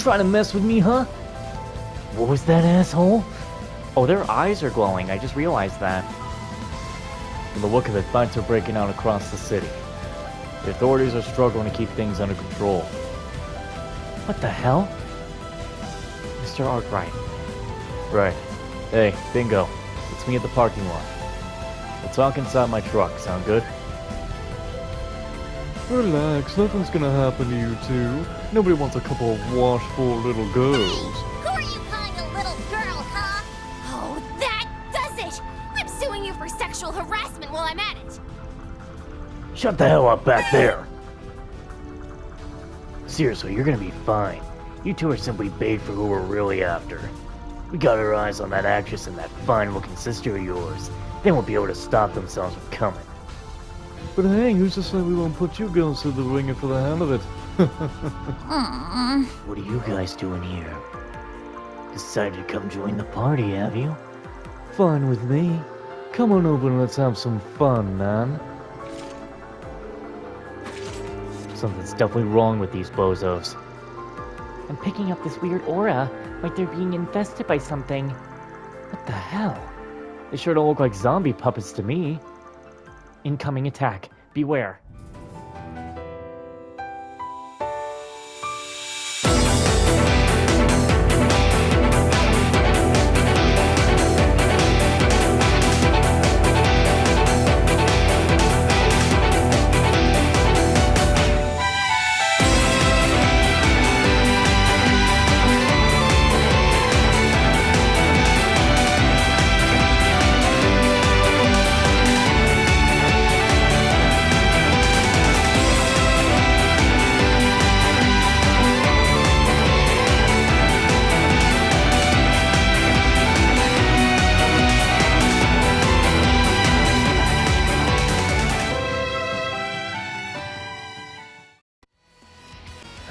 trying to mess with me, huh? What was that, asshole? Oh, their eyes are glowing. I just realized that. From the look of it, fights are breaking out across the city. The authorities are struggling to keep things under control. What the hell? Mr. Arkwright. Right. Hey, bingo. It's me at the parking lot. We'll talk inside my truck. Sound good? Relax, nothing's gonna happen to you two. Nobody wants a couple of washful little girls. Who are you calling a little girl, huh? Oh, that does it! I'm suing you for sexual harassment while I'm at it. Shut the hell up back there! Seriously, you're gonna be fine. You two are simply bait for who we're really after. We got our eyes on that actress and that fine-looking sister of yours. They won't be able to stop themselves from coming. But hey, who's to say we won't put you girls through the ringer for the hell of it? What are you guys doing here? Decided to come join the party, have you? Fine with me. Come on over and let's have some fun, man. Something's definitely wrong with these bozos. I'm picking up this weird aura, like they're being infested by something. What the hell? They sure don't look like zombie puppets to me. Incoming attack. Beware.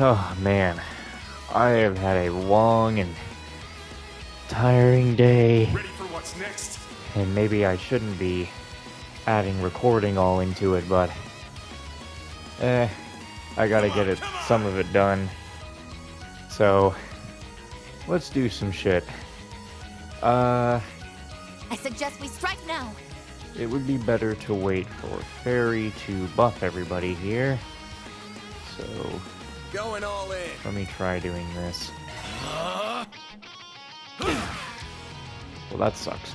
Oh man, I have had a long and tiring day. Ready for what's next? And maybe I shouldn't be adding recording all into it, but I gotta get it, some of it done. So let's do some shit. I suggest we strike now. It would be better to wait for Fairy to buff everybody here. So Going all in. let me try doing this. Well, that sucks.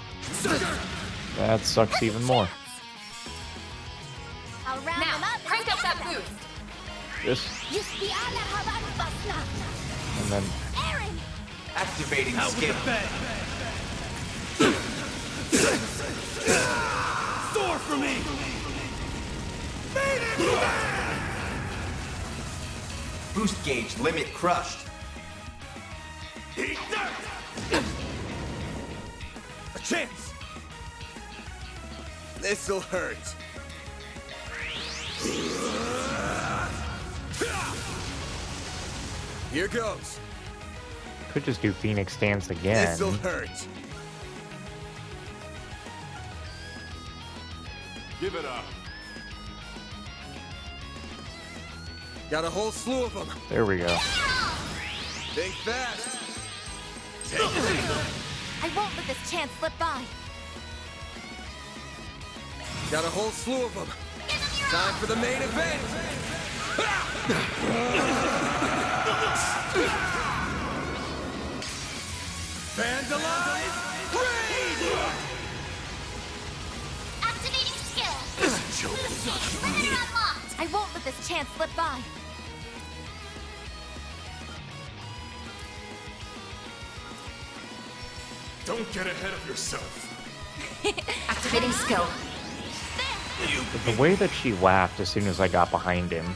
That sucks even more. I'll round them up. Crank up that boost. This, and then Aaron! Activating skill. Soar for me. Boost gauge limit crushed. A chance. This'll hurt. Here goes. could just do Phoenix Dance again. This'll hurt. Give it up. Got a whole slew of them. There we go. Think fast. I won't let this chance slip by. Got a whole slew of them. Time for the main event. Vandalize! Raid! Activating skill. Linear unlocked. I won't let this chance slip by. Don't get ahead of yourself. Activating skill. But the way that she laughed as soon as I got behind him.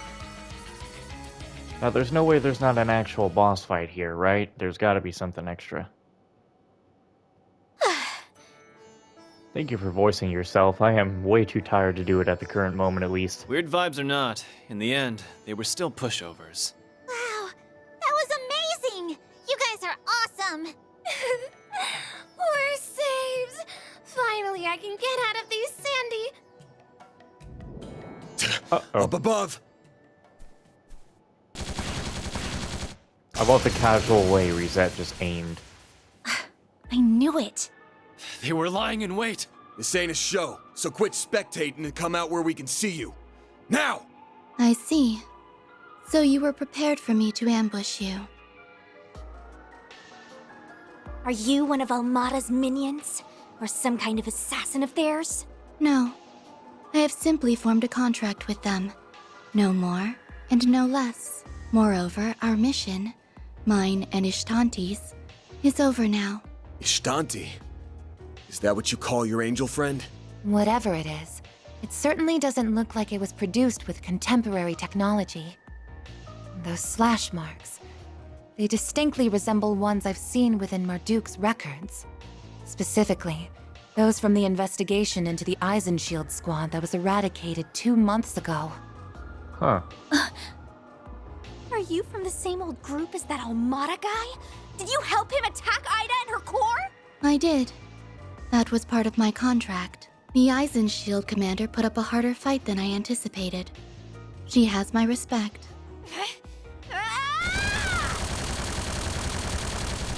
Now, there's no way there's not an actual boss fight here, right? There's gotta be something extra. Thank you for voicing yourself. I am way too tired to do it at the current moment, at least. Weird vibes or not, in the end, they were still pushovers. Wow, that was amazing! You guys are awesome! We're saved! Finally, I can get out of these sandy... Uh-oh. Up above. How about the casual way Reset just aimed? I knew it. They were lying in wait. This ain't a show, so quit spectating and come out where we can see you. Now! I see. So you were prepared for me to ambush you. Are you one of Almada's minions? Or some kind of assassin of theirs? No. I have simply formed a contract with them. No more, and no less. Moreover, our mission, mine and Ishtanti's, is over now. Ishtanti? Is that what you call your angel friend? Whatever it is, it certainly doesn't look like it was produced with contemporary technology. Those slash marks, they distinctly resemble ones I've seen within Marduk's records. Specifically, those from the investigation into the Eisenshield squad that was eradicated 2 months ago. Huh. Are you from the same old group as that Almada guy? Did you help him attack Ida and her core? I did. That was part of my contract. The Eisenshield commander put up a harder fight than I anticipated. She has my respect.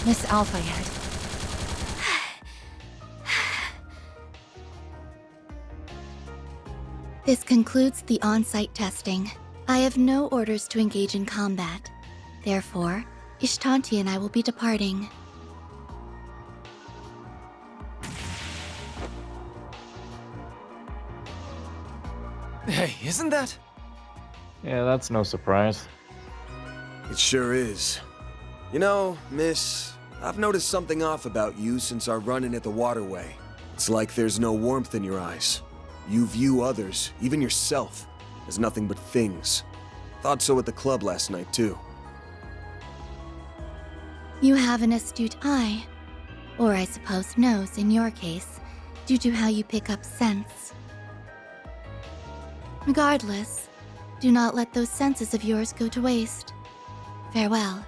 Miss Alphayed, This concludes the on-site testing. I have no orders to engage in combat. Therefore, Ishtanti and I will be departing. Hey, isn't that? Yeah, that's no surprise. It sure is. You know, miss, I've noticed something off about you since our run-in at the waterway. It's like there's no warmth in your eyes. You view others, even yourself, as nothing but things. Thought so at the club last night, too. You have an astute eye. Or I suppose nose in your case, due to how you pick up scents. Regardless, do not let those senses of yours go to waste. Farewell.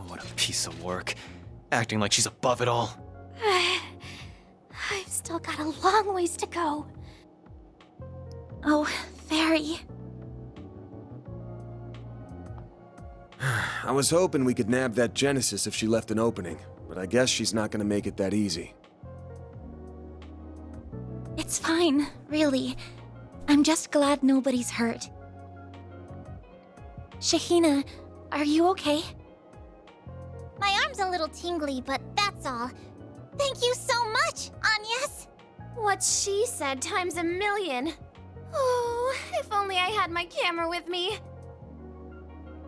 What a piece of work. Acting like she's above it all. I've still got a long ways to go. Oh, Fairy. I was hoping we could nab that Genesis if she left an opening, but I guess she's not gonna make it that easy. It's fine, really. I'm just glad nobody's hurt. Shahina, are you okay? My arm's a little tingly, but that's all. Thank you so much, Agnes! What she said times a million. Oh, if only I had my camera with me.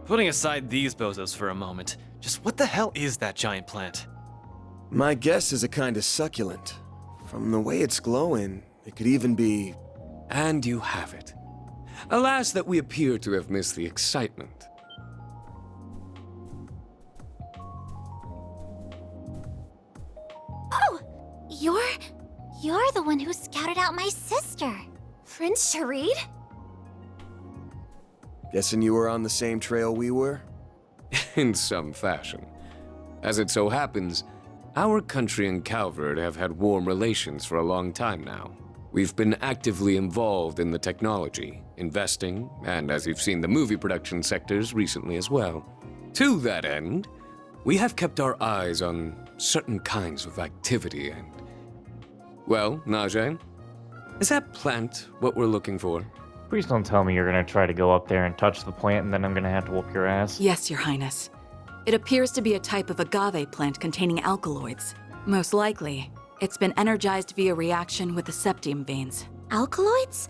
Putting aside these bozos for a moment, just what the hell is that giant plant? My guess is a kind of succulent. From the way it's glowing, it could even be... And you have it. Alas that we appear to have missed the excitement. Oh! You're the one who scouted out my sister. Prince Sharid? Guessing you were on the same trail we were? In some fashion. As it so happens, our country and Calvert have had warm relations for a long time now. We've been actively involved in the technology, investing, and as you've seen, the movie production sectors recently as well. To that end, we have kept our eyes on certain kinds of activity and... Well, Najee, is that plant what we're looking for? Please don't tell me you're gonna try to go up there and touch the plant and then I'm gonna have to whoop your ass. Yes, Your Highness. It appears to be a type of agave plant containing alkaloids. Most likely, it's been energized via reaction with the septium veins. Alkaloids?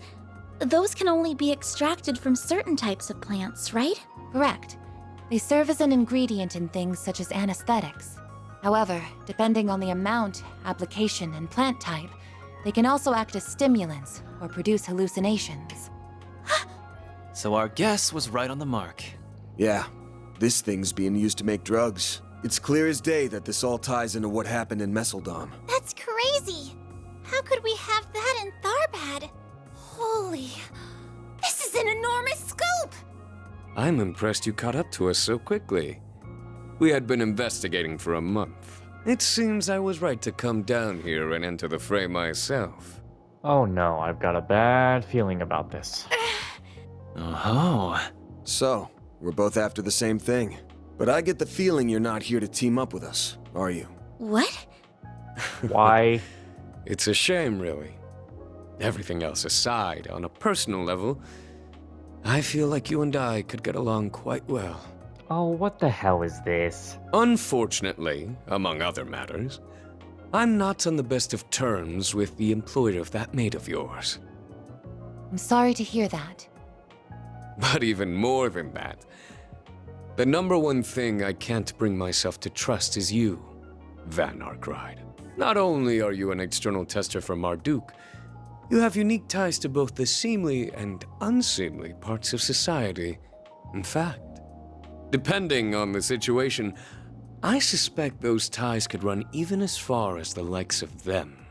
Those can only be extracted from certain types of plants, right? correct. They serve as an ingredient in things such as anesthetics. However, depending on the amount, application, and plant type, they can also act as stimulants or produce hallucinations. So our guess was right on the mark. Yeah, this thing's being used to make drugs. It's clear as day that this all ties into what happened in Messeldom. That's crazy! How could we have that in Tharbad? Holy... This is an enormous scoop! I'm impressed you caught up to us so quickly. We had been investigating for a month. It seems I was right to come down here and enter the fray myself. Oh no, I've got a bad feeling about this. Oh. So, we're both after the same thing. But I get the feeling you're not here to team up with us, are you? What? Why? It's a shame, really. Everything else aside, on a personal level, I feel like you and I could get along quite well. Oh, what the hell is this? Unfortunately, among other matters, I'm not on the best of terms with the employer of that maid of yours. I'm sorry to hear that. But even more than that, the number one thing I can't bring myself to trust is you, Van Arkride. Not only are you an external tester for Marduk, you have unique ties to both the seemly and unseemly parts of society. In fact, depending on the situation, I suspect those ties could run even as far as the likes of them.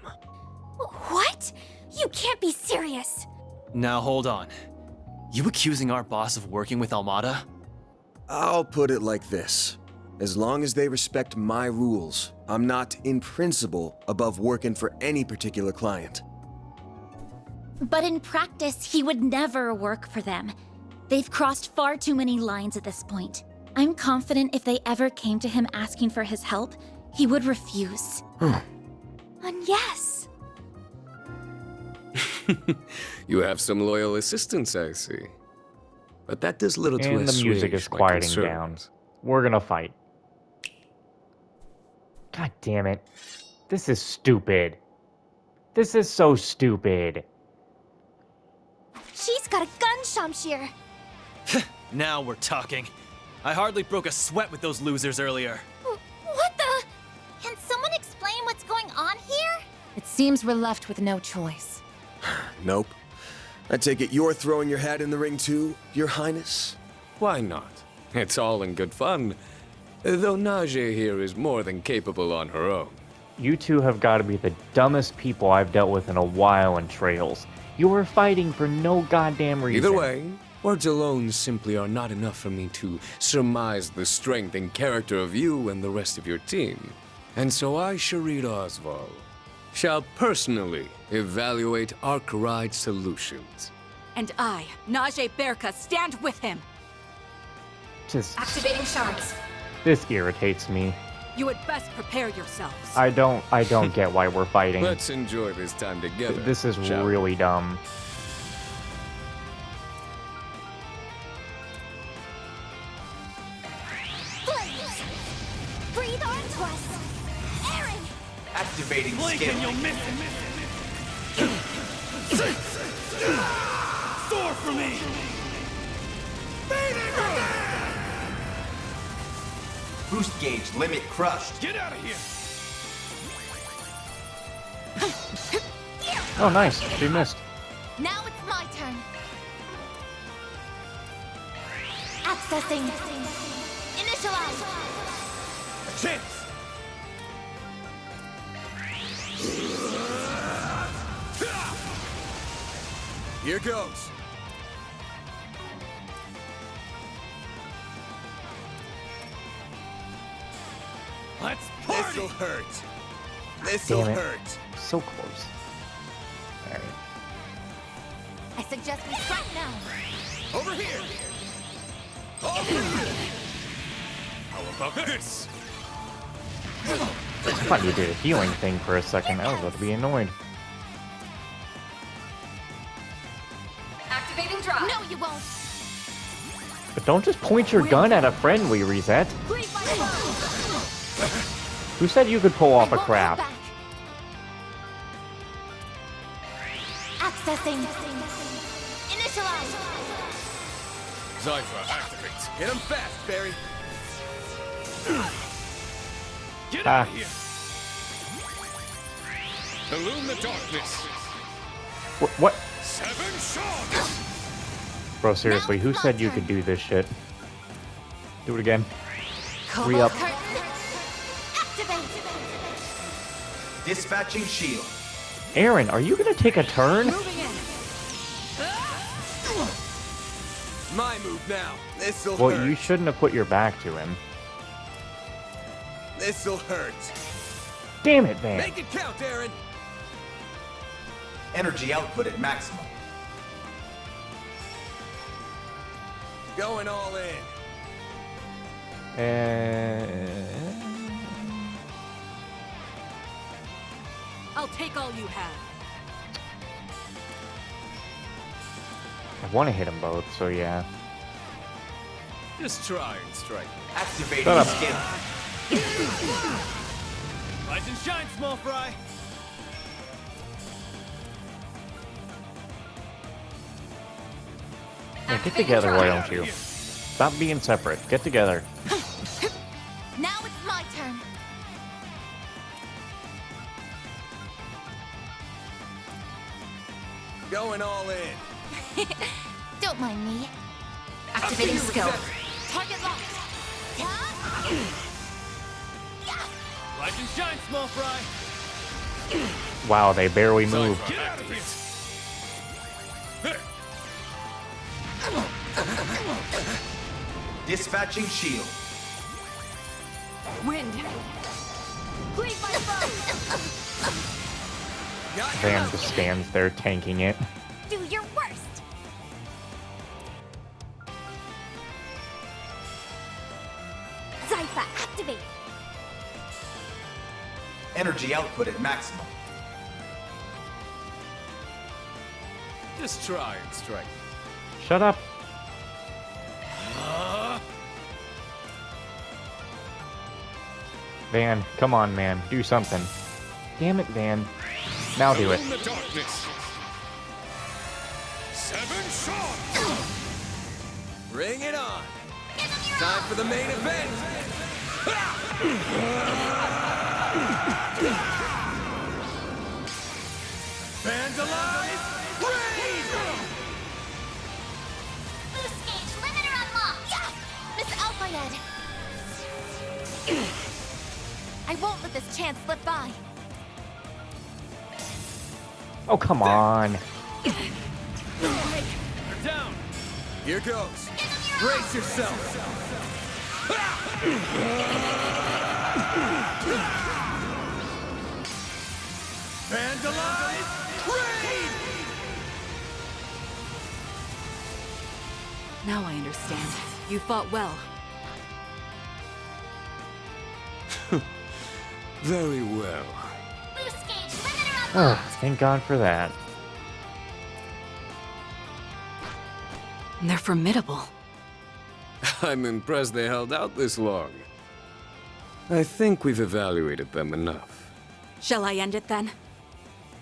What? You can't be serious. Now hold on. You accusing our boss of working with Almada? I'll put it like this. As long as they respect my rules, I'm not, in principle, above working for any particular client. But in practice, he would never work for them. They've crossed far too many lines at this point. I'm confident if they ever came to him asking for his help, he would refuse. And yes. You have some loyal assistants, I see. But that does little to And the music assuage is my quieting down. concerns. We're gonna fight. God damn it. This is stupid. This is so stupid. She's got a gun, Shamshir. Now we're talking. I hardly broke a sweat with those losers earlier. What the? Can someone explain what's going on here? It seems we're left with no choice. Nope. I take it you're throwing your hat in the ring too, Your Highness? Why not? It's all in good fun. Though Najee here is more than capable on her own. You two have got to be the dumbest people I've dealt with in a while in Trails. You were fighting for no goddamn reason. Either way, words alone simply are not enough for me to surmise the strength and character of you and the rest of your team. And so I, Sharid Oswald, shall personally evaluate Arkwright solutions. And I, Najee Berka, stand with him. Just, Activating shards. this irritates me. You had best prepare yourselves. I don't get why we're fighting. Let's enjoy this time together. This is shall we? really dumb. Flames! Breathe onto us! Aaron! Activating skill. You'll miss it. Soar for me. Boost gauge limit crushed. Get out of here. Oh, nice. She missed. Now it's my turn. Accessing. Initialize. A chance. Here goes. Let's party. This'll hurt. This'll Damn it. hurt. So close. Alright. I suggest we strike now. Over here. How about this? I thought you did a healing thing for a second. I was about to be annoyed. Activating drop. No, you won't. But don't just point your gun at a friendly, Reset. Please, my love. Who said you could pull off a Won't hold crap? back. Accessing. Initialize. Zypher, activate. Hit him fast, Barry. Get Ah. out of here. Illume the darkness. What? 7 shots. Bro, seriously, who said you could do this shit? Do it again. Re up. Curtain. Activate. Dispatching shield. Aaron, are you gonna take a turn? My move now. This'll Well, hurt. you shouldn't have put your back to him. This'll hurt. Damn it, man. Make it count, Aaron. Energy output at maximum. Going all in. I'll take all you have. I want to hit them both, so yeah. Just try and strike. Activating Shut up. skill. Rise and shine, small fry. Yeah, get together, why don't you? Stop being separate. Get together. Now it's my turn. Going all in. Don't mind me. Activating skill. Target locked. Rise and shine, small fry. Wow, they barely move. Get out of here. Dispatching shield. Wind. Leave my phone. Van just stands there tanking it. Do your worst. Zypha, activate. Energy output at maximum. Just try and strike. Shut up. Van, come on, man. Do something. Damn it, Van. Now do it. In the darkness. 7 shots. Bring it on. Time for the main event. Vandalize! Raid! Boost gauge, limiter unlocked. Yeah! Miss Alpayed. I won't let this chance slip by. Oh, come on. They're down. Here goes. Brace yourself. Vandalize! Raid! Now I understand. You fought well. Very well. Boost gauge, limiter Oh, unlocked. thank God for that. They're formidable. I'm impressed they held out this long. I think we've evaluated them enough. Shall I end it then?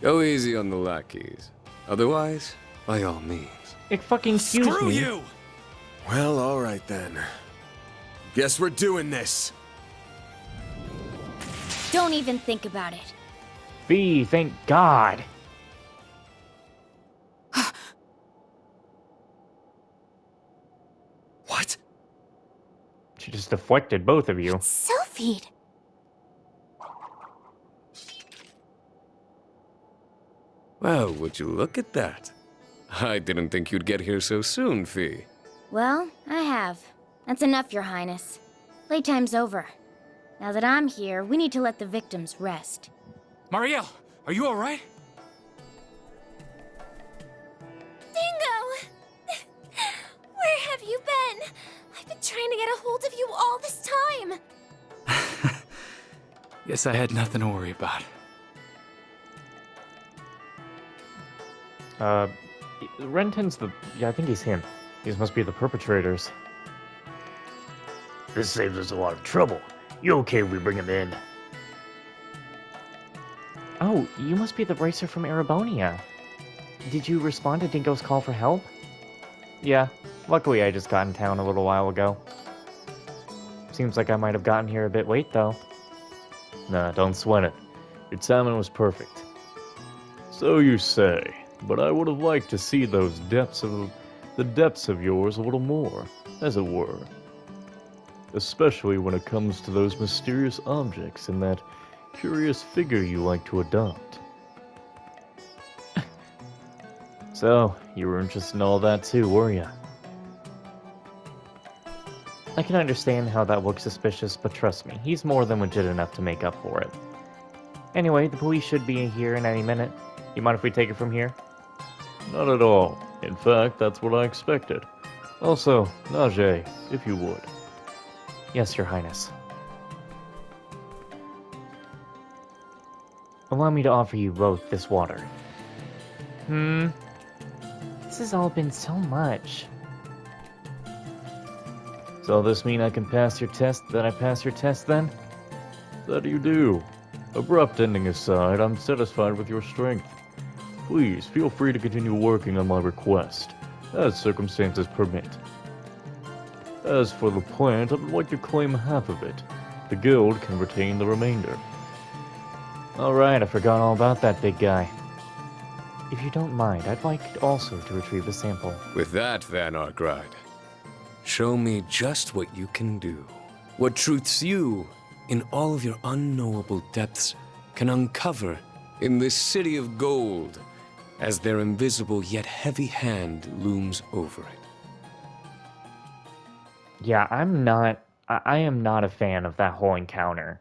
Go easy on the lackeys. Otherwise, by all means. Excuse Screw me. you. Well, all right then. Guess we're doing this. Don't even think about it. B, thank God. What? She just deflected both of you. Sylphid. Well, would you look at that? I didn't think you'd get here so soon, Fee. Well, I have. That's enough, Your Highness. Playtime's over. Now that I'm here, we need to let the victims rest. Marielle, are you all right? Dingo! Where have you been? I've been trying to get a hold of you all this time. Guess I had nothing to worry about. Renton's the... Yeah, I think he's him. These must be the perpetrators. This saves us a lot of trouble. You okay if we bring him in? Oh, you must be the racer from Erebonia. Did you respond to Dingo's call for help? Yeah, luckily I just got in town a little while ago. Seems like I might have gotten here a bit late, though. Nah, don't sweat it. Your timing was perfect. So you say, but I would have liked to see those depths of yours a little more, as it were. Especially when it comes to those mysterious objects and that curious figure you like to adopt. So, you were interested in all that too, were ya? I can understand how that looks suspicious, but trust me, he's more than legit enough to make up for it. Anyway, the police should be here in any minute. You mind if we take it from here? Not at all. In fact, that's what I expected. Also, Najee, if you would. Yes, Your Highness. Allow me to offer you both this water. This has all been so much. So this mean I can pass your test, that I pass your test then? That you do. Abrupt ending aside, I'm satisfied with your strength. Please, feel free to continue working on my request, as circumstances permit. As for the plant, I would like to claim half of it. The guild can retain the remainder. Alright, I forgot all about that big guy. If you don't mind, I'd like also to retrieve a sample. With that, Van Arkride, show me just what you can do. What truths you, in all of your unknowable depths, can uncover in this city of gold, as their invisible yet heavy hand looms over it. Yeah, I am not a fan of that whole encounter.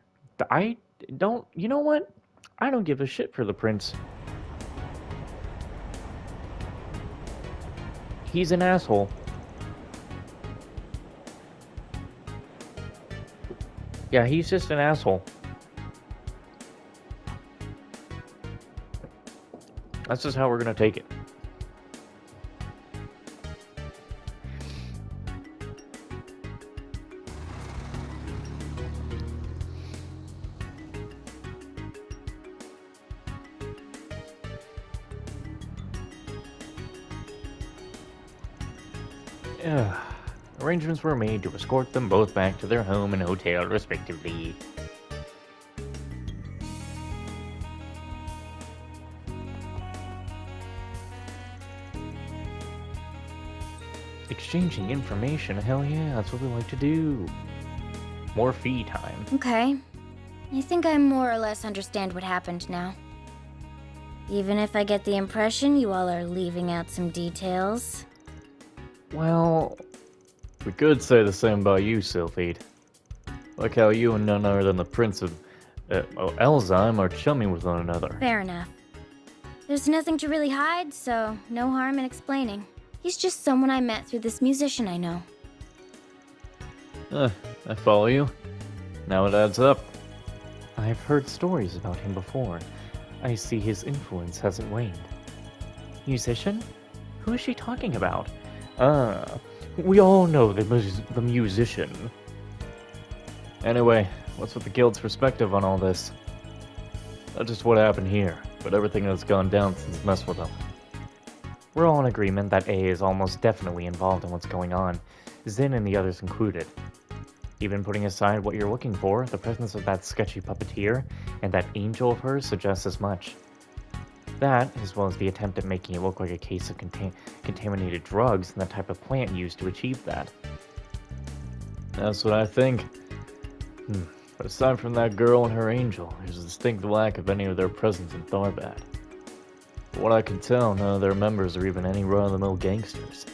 I don't, you know what? I don't give a shit for the prince. He's an asshole. Yeah, he's just an asshole. That's just how we're gonna take it. Arrangements were made to escort them both back to their home and hotel, respectively. Exchanging information, hell yeah, that's what we like to do. More fee time. Okay. I think I more or less understand what happened now. Even if I get the impression you all are leaving out some details. Well, We could say the same about you, Sylphide. Like how you and none other than the Prince of Elzheim are chummy with one another. Fair enough. There's nothing to really hide, so no harm in explaining. He's just someone I met through this musician I know. I follow you. Now it adds up. I've heard stories about him before. I see his influence hasn't waned. Musician? Who is she talking about? We all know the musician. Anyway, what's with the guild's perspective on all this? Not just what happened here, but everything that's gone down since messed with them. We're all in agreement that A is almost definitely involved in what's going on, Zin and the others included. Even putting aside what you're looking for, the presence of that sketchy puppeteer and that angel of hers suggests as much. That, as well as the attempt at making it look like a case of contaminated drugs and the type of plant used to achieve that. That's what I think. But aside from that girl and her angel, there's a distinct lack of any of their presence in Tharbad. From what I can tell, none of their members are even any run-of-the-mill gangsters.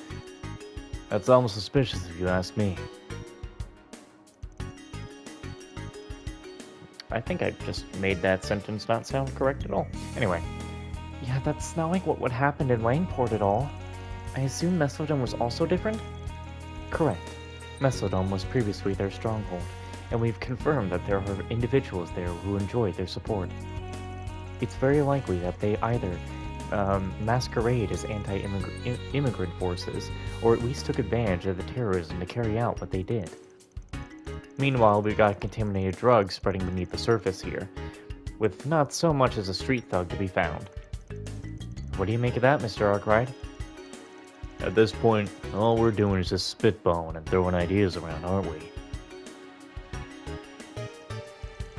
That's almost suspicious if you ask me. I think I just made that sentence not sound correct at all. Anyway. Yeah, that's not like what happened in Langport at all. I assume Meslodome was also different? Correct. Meslodome was previously their stronghold, and we've confirmed that there are individuals there who enjoy their support. It's very likely that they either masquerade as anti-immigrant forces, or at least took advantage of the terrorism to carry out what they did. Meanwhile, we've got contaminated drugs spreading beneath the surface here, with not so much as a street thug to be found. What do you make of that, Mr. Arkwright? At this point, all we're doing is just spitballing and throwing ideas around, aren't we?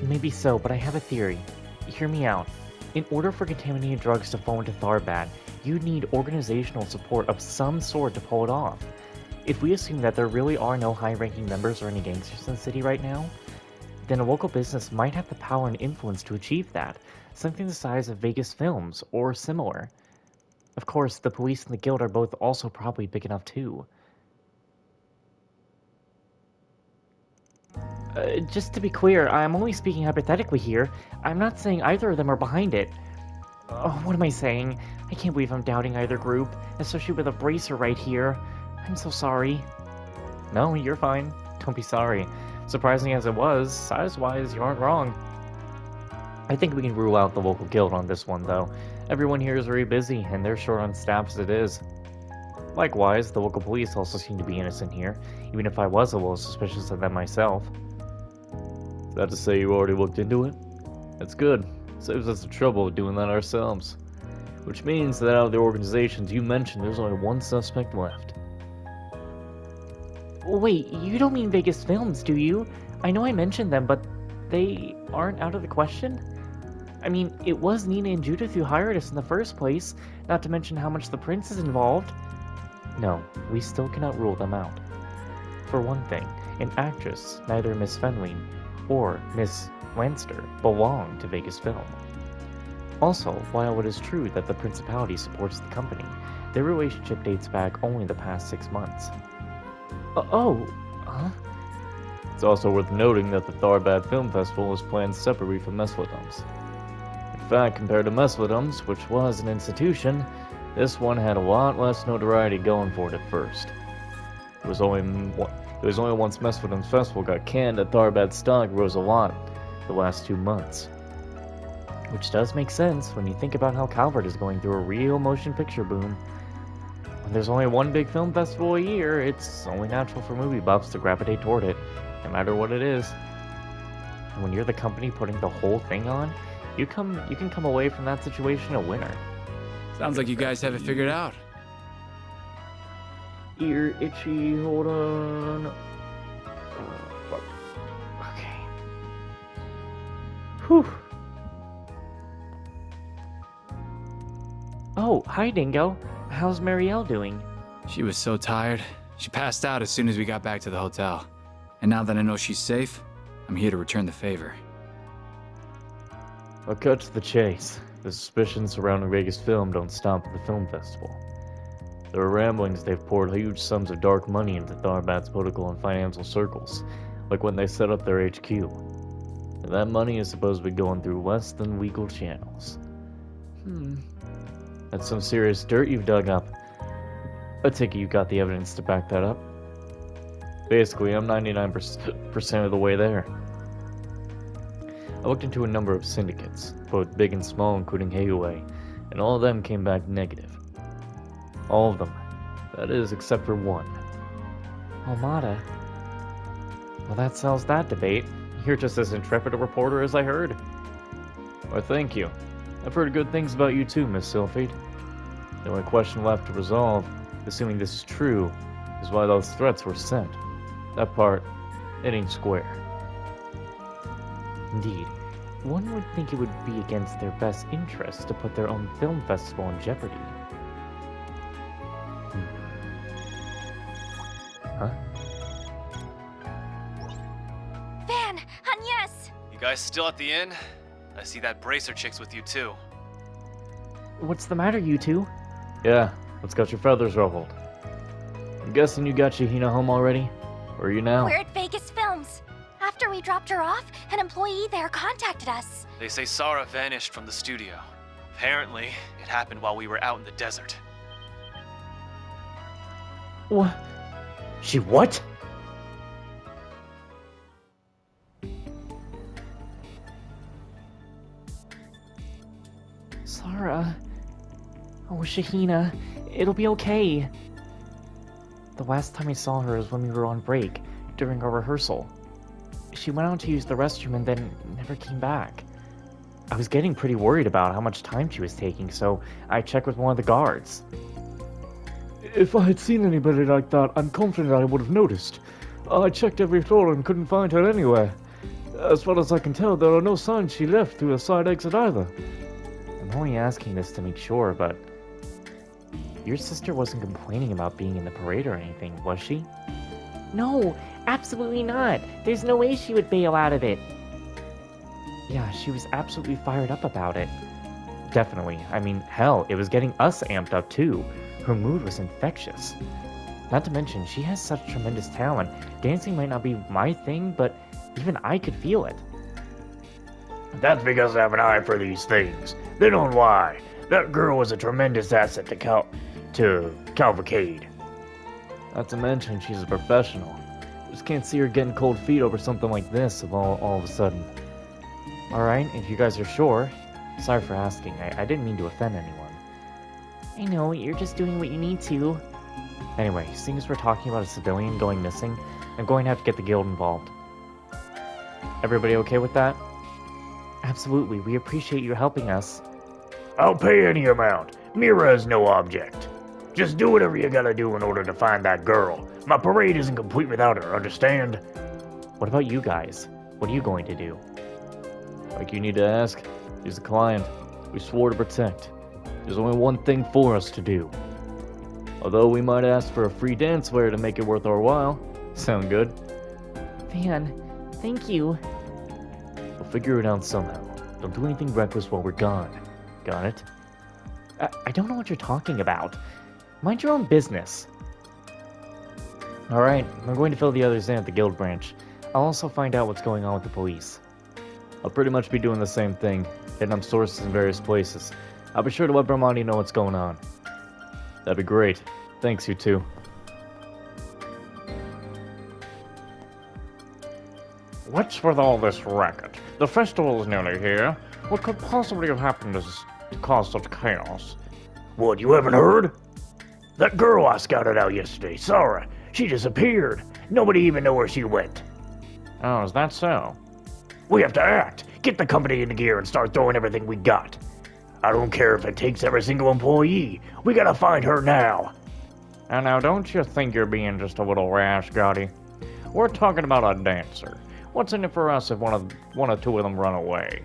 Maybe so, but I have a theory. Hear me out. In order for contaminated drugs to fall into Tharbad, you'd need organizational support of some sort to pull it off. If we assume that there really are no high-ranking members or any gangsters in the city right now, then a local business might have the power and influence to achieve that, something the size of Vegas Films or similar. Of course, the police and the guild are both also probably big enough too. Just to be clear, I'm only speaking hypothetically here. I'm not saying either of them are behind it. Oh, what am I saying? I can't believe I'm doubting either group, especially with a bracer right here. I'm so sorry. No, you're fine. Don't be sorry. Surprising as it was, size-wise, you aren't wrong. I think we can rule out the local guild on this one, though. Everyone here is very busy, and they're short on staff as it is. Likewise, the local police also seem to be innocent here, even if I was a little suspicious of them myself. Is that to say you already looked into it? That's good. Saves us the trouble of doing that ourselves. Which means that out of the organizations you mentioned, there's only one suspect left. Wait, you don't mean Vegas Films, do you? I know I mentioned them, but they aren't out of the question? I mean, it was Nina and Judith who hired us in the first place, not to mention how much the prince is involved. No, we still cannot rule them out. For one thing, an actress, neither Miss Fenway or Miss Lanster, belong to Vegas Film. Also, while it is true that the Principality supports the company, their relationship dates back only the past 6 months. Huh? It's also worth noting that the Tharbad Film Festival is planned separately from Mesfladum's. In fact, compared to Mesfladum's, which was an institution, this one had a lot less notoriety going for it at first. It was only once Mesfladum's festival got canned that Tharbad's stock rose a lot the last 2 months. Which does make sense when you think about how Calvert is going through a real motion picture boom. When there's only one big film festival a year, it's only natural for movie buffs to gravitate toward it, no matter what it is. And when you're the company putting the whole thing on, you can come away from that situation a winner. Sounds like you guys have it figured out. Ear itchy, hold on. Fuck. Okay. Whew. Oh, hi Dingo. How's Marielle doing? She was so tired. She passed out as soon as we got back to the hotel. And now that I know she's safe, I'm here to return the favor. I'll cut to the chase. The suspicions surrounding Vegas Film don't stop at the film festival. There are ramblings they've poured huge sums of dark money into Tharbad's political and financial circles, like when they set up their HQ. And that money is supposed to be going through less than legal channels. That's some serious dirt you've dug up. I take it you got the evidence to back that up. Basically, I'm 99% of the way there. I looked into a number of syndicates, both big and small, including Hayway, and all of them came back negative. All of them. That is, except for one. Almada. Well, that settles that debate. You're just as intrepid a reporter as I heard. Why, thank you. I've heard good things about you too, Miss Sylphide. The only question left to resolve, assuming this is true, is why those threats were sent. That part, it ain't square. Indeed. One would think it would be against their best interest to put their own film festival in jeopardy. Huh? Van! Agnes! You guys still at the inn? I see that bracer chick's with you too. What's the matter, you two? Yeah, what's got your feathers ruffled? I'm guessing you got Shahina home already? Where are you now? We're at Vegas Films. After we dropped her off, an employee there contacted us. They say Sarah vanished from the studio. Apparently, it happened while we were out in the desert. What? She what? Sarah. Oh, Shahina. It'll be okay. The last time I saw her was when we were on break, during our rehearsal. She went out to use the restroom and then never came back. I was getting pretty worried about how much time she was taking, so I checked with one of the guards. If I had seen anybody like that, I'm confident I would have noticed. I checked every floor and couldn't find her anywhere. As far as I can tell, there are no signs she left through a side exit either. I'm only asking this to make sure, but... Your sister wasn't complaining about being in the parade or anything, was she? No, absolutely not. There's no way she would bail out of it. Yeah, she was absolutely fired up about it. Definitely. I mean, hell, it was getting us amped up too. Her mood was infectious. Not to mention, she has such tremendous talent. Dancing might not be my thing, but even I could feel it. That's because I have an eye for these things. They don't lie. That girl was a tremendous asset to Cavalcade. Not to mention, she's a professional. Just can't see her getting cold feet over something like this all of a sudden. Alright, if you guys are sure. Sorry for asking. I didn't mean to offend anyone. I know, you're just doing what you need to. Anyway, seeing as we're talking about a civilian going missing, I'm going to have to get the guild involved. Everybody okay with that? Absolutely, we appreciate you helping us. I'll pay any amount. Mira is no object. Just do whatever you gotta do in order to find that girl. My parade isn't complete without her, understand? What about you guys? What are you going to do? Like you need to ask? He's the client. We swore to protect. There's only one thing for us to do. Although we might ask for a free dancewear to make it worth our while. Sound good? Man, thank you. We'll figure it out somehow. Don't do anything reckless while we're gone. Got it? I don't know what you're talking about. Mind your own business. Alright, I'm going to fill the others in at the guild branch. I'll also find out what's going on with the police. I'll pretty much be doing the same thing, hitting up sources in various places. I'll be sure to let Bramani know what's going on. That'd be great. Thanks, you two. What's with all this racket? The festival is nearly here. What could possibly have happened to cause such chaos? What, you haven't heard? That girl I scouted out yesterday, Sarah, she disappeared. Nobody even know where she went. Oh, is that so? We have to act. Get the company into gear and start throwing everything we got. I don't care if it takes every single employee. We gotta find her now. And now don't you think you're being just a little rash, Gotti? We're talking about a dancer. What's in it for us if one or two of them run away?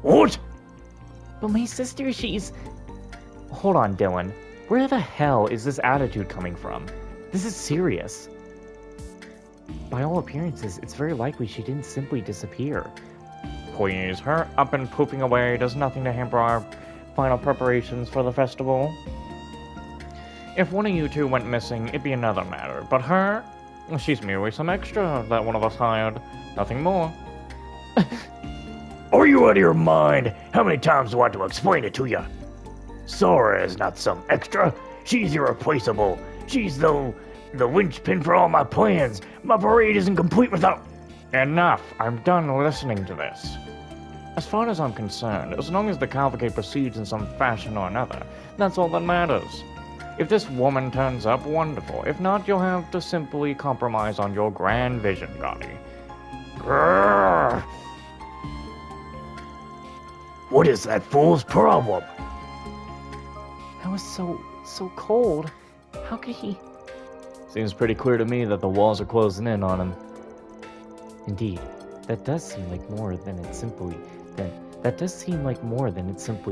What? But my sister, she's... Hold on, Dylan. Where the hell is this attitude coming from? This is serious. By all appearances, it's very likely she didn't simply disappear. Please, her up and pooping away does nothing to hamper our final preparations for the festival. If one of you two went missing, it'd be another matter, but her? She's merely some extra that one of us hired. Nothing more. Are you out of your mind? How many times do I have to explain it to you? Sora is not some extra. She's irreplaceable. She's the linchpin for all my plans. My parade isn't complete without... Enough. I'm done listening to this. As far as I'm concerned, as long as the cavalcade proceeds in some fashion or another, that's all that matters. If this woman turns up, wonderful. If not, you'll have to simply compromise on your grand vision, Gotti. Grrr. What is that fool's problem? That was so cold. How could he... Seems pretty clear to me that the walls are closing in on him. Indeed, that does seem like more than it's simply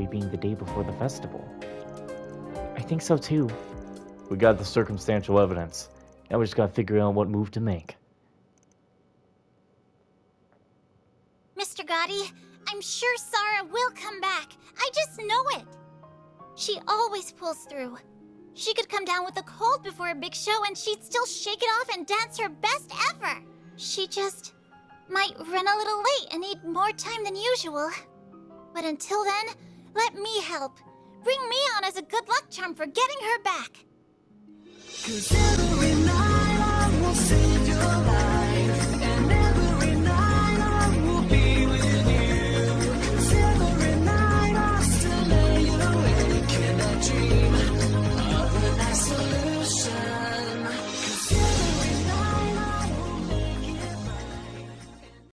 being the day before the festival. I think so too. We got the circumstantial evidence. Now we just gotta figure out what move to make. Mr. Gotti, I'm sure Sarah will come back. I just know it. She always pulls through. She could come down with a cold before a big show and she'd still shake it off and dance her best ever. She just might run a little late and need more time than usual. But until then, let me help. Bring me on as a good luck charm for getting her back.